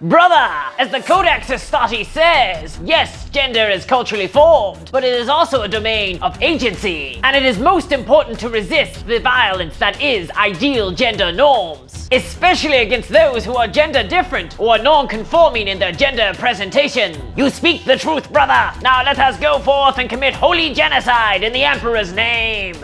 Brother, as the Codex says, yes, gender is culturally formed, but it is also a domain of agency, and it is most important to resist the violence that is ideal gender norms, especially against those who are gender different or non-conforming in their gender presentation. You speak the truth, brother. Now let us go forth and commit holy genocide in the Emperor's name.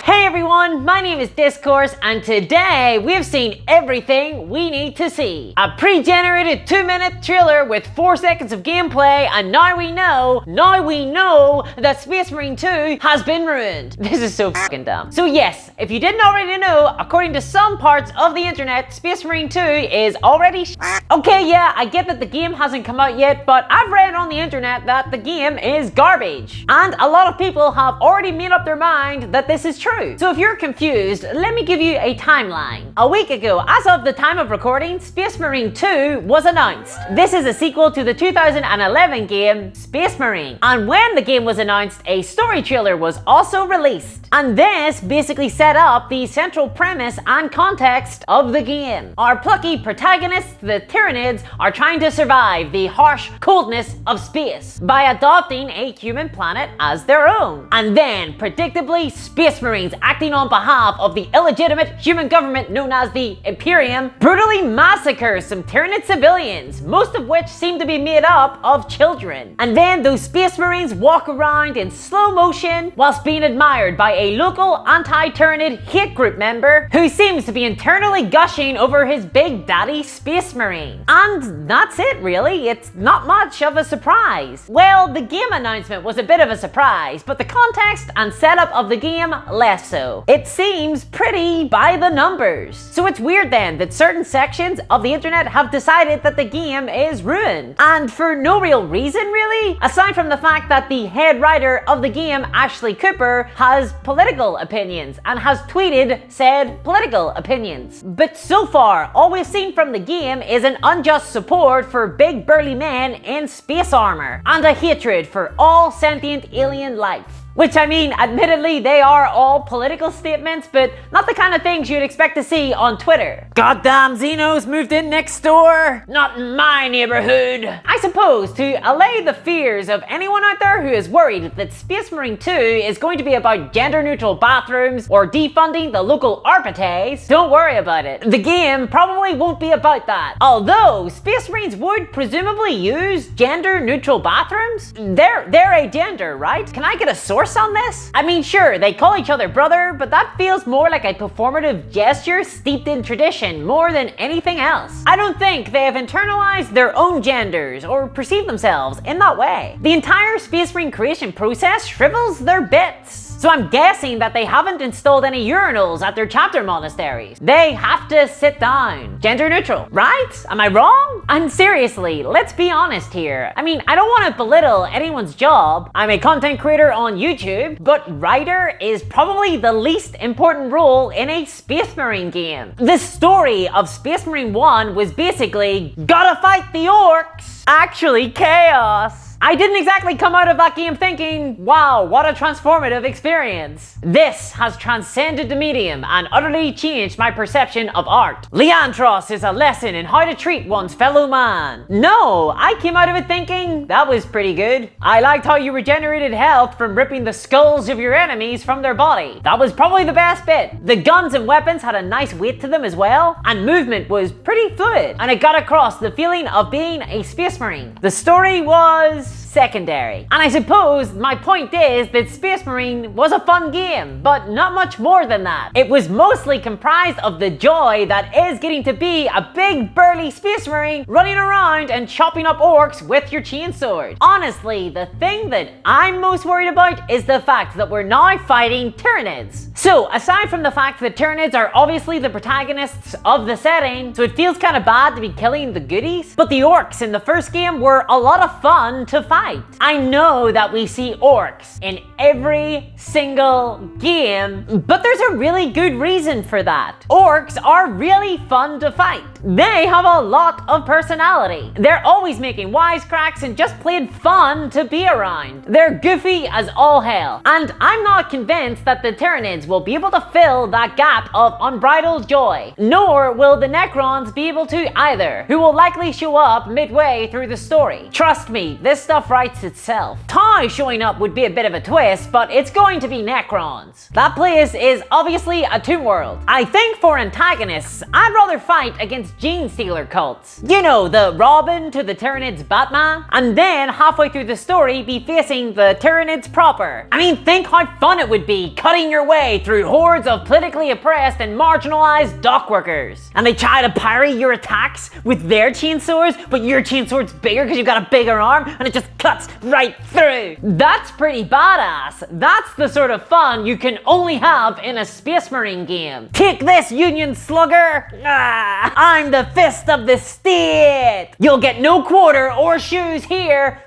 Hey everyone, my name is Discourse, and today we've seen everything we need to see. A pre-generated 2-minute trailer with 4 seconds of gameplay, and now we know that Space Marine 2 has been ruined. This is so fucking dumb. So yes, if you didn't already know, according to some parts of the internet, Space Marine 2 is already Okay, yeah, I get that the game hasn't come out yet, but I've read on the internet that the game is garbage. And a lot of people have already made up their mind that this is true. So if you're confused, let me give you a timeline. A week ago, as of the time of recording, Space Marine 2 was announced. This is a sequel to the 2011 game Space Marine. And when the game was announced, a story trailer was also released. And this basically set up the central premise and context of the game. Our plucky protagonists, the Tyranids, are trying to survive the harsh coldness of space by adopting a human planet as their own. And then, predictably, Space Marines acting on behalf of the illegitimate human government known as the Imperium brutally massacre some Tyranid civilians, most of which seem to be made up of children. And then those Space Marines walk around in slow motion whilst being admired by a local anti-Tyranid hate group member who seems to be internally gushing over his big daddy Space Marine. And that's it really, it's not much of a surprise. Well, the game announcement was a bit of a surprise, but the context and setup of the game less so. It seems pretty by the numbers. So it's weird then that certain sections of the internet have decided that the game is ruined. And for no real reason really, aside from the fact that the head writer of the game, Ashley Cooper, has political opinions and has tweeted said political opinions. But so far, all we've seen from the game is an unjust support for big burly men in space armor and a hatred for all sentient alien life. Which, I mean, admittedly, they are all political statements, but not the kind of things you'd expect to see on Twitter. Goddamn Xenos moved in next door. Not in my neighborhood. I suppose to allay the fears of anyone out there who is worried that Space Marine 2 is going to be about gender-neutral bathrooms or defunding the local arpates, don't worry about it. The game probably won't be about that. Although, Space Marines would presumably use gender-neutral bathrooms? They're agender, right? Can I get a source on this? I mean, sure, they call each other brother, but that feels more like a performative gesture steeped in tradition more than anything else. I don't think they have internalized their own genders or perceive themselves in that way. The entire Space Marine creation process shrivels their bits. So I'm guessing that they haven't installed any urinals at their chapter monasteries. They have to sit down. Gender neutral, right? Am I wrong? And seriously, let's be honest here. I mean, I don't want to belittle anyone's job. I'm a content creator on YouTube, but writer is probably the least important role in a Space Marine game. The story of Space Marine 1 was basically, gotta fight the orcs. Actually, chaos. I didn't exactly come out of that game thinking, wow, what a transformative experience. This has transcended the medium and utterly changed my perception of art. Leandros is a lesson in how to treat one's fellow man. No, I came out of it thinking, that was pretty good. I liked how you regenerated health from ripping the skulls of your enemies from their body. That was probably the best bit. The guns and weapons had a nice weight to them as well, and movement was pretty fluid, and it got across the feeling of being a Space Marine. The story was secondary. And I suppose my point is that Space Marine was a fun game, but not much more than that. It was mostly comprised of the joy that is getting to be a big burly Space Marine running around and chopping up orcs with your chainsword. Honestly, the thing that I'm most worried about is the fact that we're now fighting Tyranids. So aside from the fact that Tyranids are obviously the protagonists of the setting, so it feels kind of bad to be killing the goodies, but the orcs in the first game were a lot of fun to fight. I know that we see orcs in every single game, but there's a really good reason for that. Orcs are really fun to fight. They have a lot of personality. They're always making wisecracks and just plain fun to be around. They're goofy as all hell, and I'm not convinced that the Tyranids will be able to fill that gap of unbridled joy, nor will the Necrons be able to either, who will likely show up midway through the story. Trust me, this stuff writes itself. Tau showing up would be a bit of a twist, but it's going to be Necrons. That place is obviously a tomb world. I think for antagonists, I'd rather fight against Gene Stealer cults. You know, the Robin to the Tyranids Batman, and then halfway through the story be facing the Tyranids proper. I mean, think how fun it would be cutting your way through hordes of politically oppressed and marginalized dock workers. And they try to parry your attacks with their chainswords, but your chainsword's bigger because you've got a bigger arm and it just cuts right through. That's pretty badass. That's the sort of fun you can only have in a Space Marine game. Take this, Union Slugger! Ah, I'm the fist of the state! You'll get no quarter or shoes here!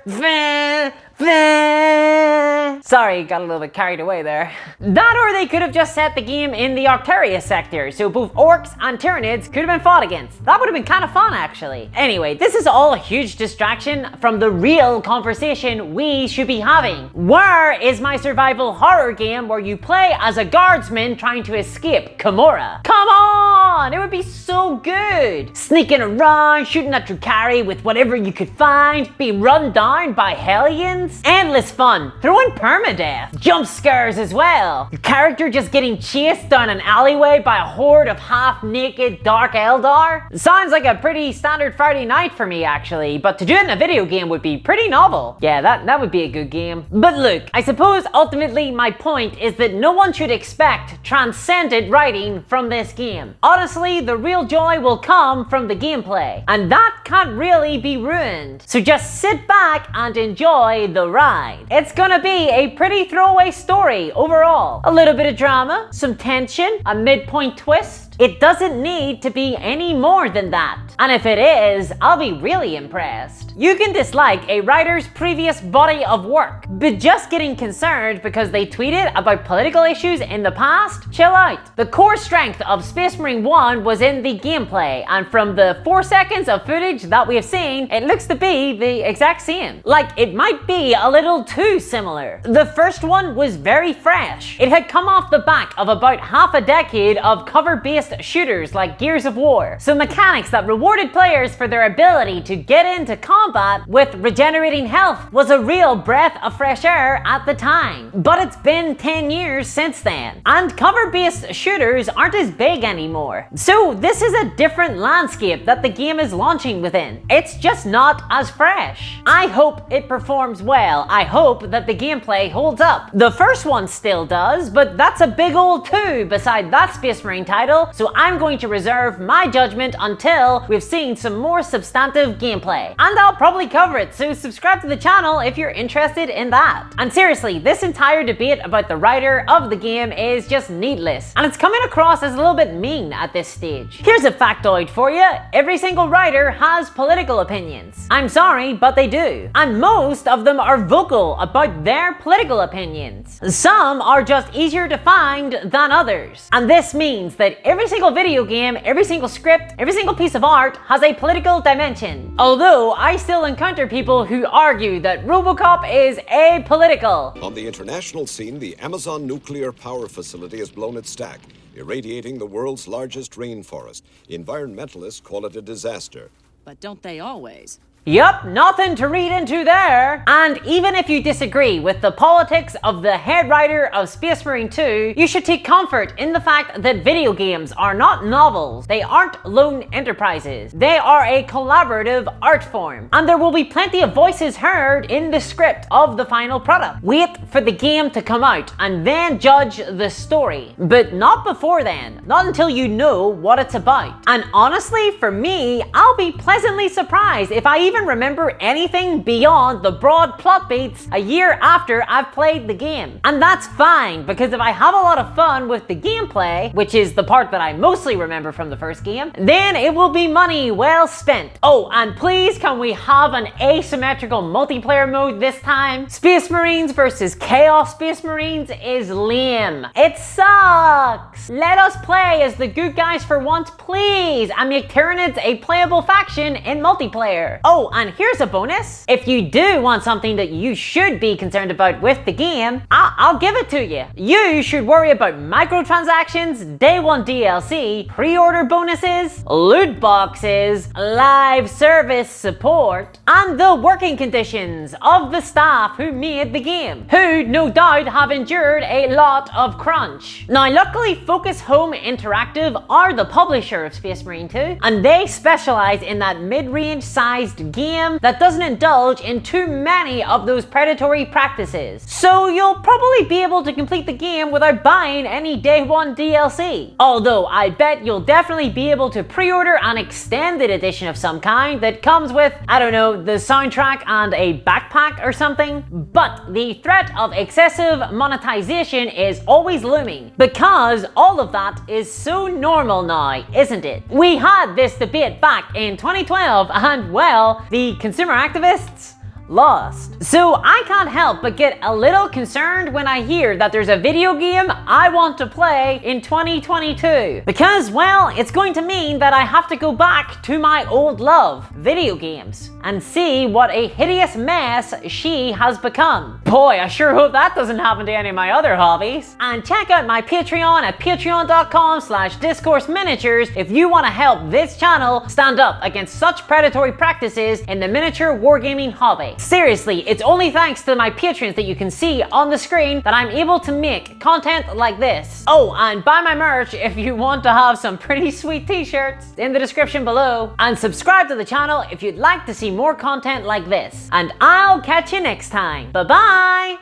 Sorry, got a little bit carried away there. That, or they could have just set the game in the Arctaria sector, so both orcs and Tyranids could have been fought against. That would have been kind of fun, actually. Anyway, this is all a huge distraction from the real conversation we should be having. Where is my survival horror game where you play as a guardsman trying to escape Kimura? Come on! It would be so good! Sneaking around, shooting at Drukhari with whatever you could find, being run down by Hellions. Endless fun, throwing permadeath, jump scares as well. Your character just getting chased down an alleyway by a horde of half-naked Dark Eldar. Sounds like a pretty standard Friday night for me actually, but to do it in a video game would be pretty novel. Yeah, that would be a good game. But look, I suppose ultimately my point is that no one should expect transcendent writing from this game. Honestly, the real joy will come from the gameplay, and that can't really be ruined. So just sit back and enjoy the ride. It's gonna be a pretty throwaway story overall. A little bit of drama, some tension, a midpoint twist. It doesn't need to be any more than that. And if it is, I'll be really impressed. You can dislike a writer's previous body of work, but just getting concerned because they tweeted about political issues in the past? Chill out. The core strength of Space Marine 1 was in the gameplay, and from the 4 seconds of footage that we have seen, it looks to be the exact same. Like, it might be a little too similar. The first one was very fresh. It had come off the back of about half a decade of cover-based shooters like Gears of War, so mechanics that rewarded players for their ability to get into combat with regenerating health was a real breath of fresh air at the time. But it's been 10 years since then, and cover-based shooters aren't as big anymore. So this is a different landscape that the game is launching within. It's just not as fresh. I hope it performs well. I hope that the gameplay holds up. The first one still does, but that's a big old 2 beside that Space Marine title, so I'm going to reserve my judgment until we've seen some more substantive gameplay. And I'll probably cover it, so subscribe to the channel if you're interested in that. And seriously, this entire debate about the writer of the game is just needless, and it's coming across as a little bit mean at this stage. Here's a factoid for you. Every single writer has political opinions. I'm sorry, but they do. And most of them are vocal about their political opinions. Some are just easier to find than others. And this means that every single video game, every single script, every single piece of art has a political dimension. Although I still encounter people who argue that RoboCop is apolitical. On the international scene, the Amazon nuclear power facility has blown its stack, irradiating the world's largest rainforest. Environmentalists call it a disaster. But don't they always? Yup, nothing to read into there. And even if you disagree with the politics of the head writer of Space Marine 2, you should take comfort in the fact that video games are not novels. They aren't lone enterprises. They are a collaborative art form. And there will be plenty of voices heard in the script of the final product. Wait for the game to come out and then judge the story. But not before then. Not until you know what it's about. And honestly, for me, I'll be pleasantly surprised if I even even remember anything beyond the broad plot beats a year after I've played the game. And that's fine, because if I have a lot of fun with the gameplay, which is the part that I mostly remember from the first game, then it will be money well spent. Oh, and please can we have an asymmetrical multiplayer mode this time? Space Marines versus Chaos Space Marines is lame. It sucks. Let us play as the good guys for once, please, and make Tyranids a playable faction in multiplayer. Oh, and here's a bonus. If you do want something that you should be concerned about with the game, I'll give it to you. You should worry about microtransactions, day one DLC, pre-order bonuses, loot boxes, live service support, and the working conditions of the staff who made the game, who no doubt have endured a lot of crunch. Now, luckily Focus Home Interactive are the publisher of Space Marine 2, and they specialize in that mid-range sized game that doesn't indulge in too many of those predatory practices. So you'll probably be able to complete the game without buying any day one DLC. Although I bet you'll definitely be able to pre-order an extended edition of some kind that comes with, I don't know, the soundtrack and a backpack or something. But the threat of excessive monetization is always looming, because all of that is so normal now, isn't it? We had this debate back in 2012 and, well, the consumer activists lost. So I can't help but get a little concerned when I hear that there's a video game I want to play in 2022. Because, well, it's going to mean that I have to go back to my old love, video games, and see what a hideous mess she has become. Boy, I sure hope that doesn't happen to any of my other hobbies. And check out my Patreon at patreon.com/discourseminiatures if you want to help this channel stand up against such predatory practices in the miniature wargaming hobby. Seriously, it's only thanks to my patrons that you can see on the screen that I'm able to make content like this. Oh, and buy my merch if you want to have some pretty sweet t-shirts in the description below. And subscribe to the channel if you'd like to see more content like this. And I'll catch you next time. Bye-bye!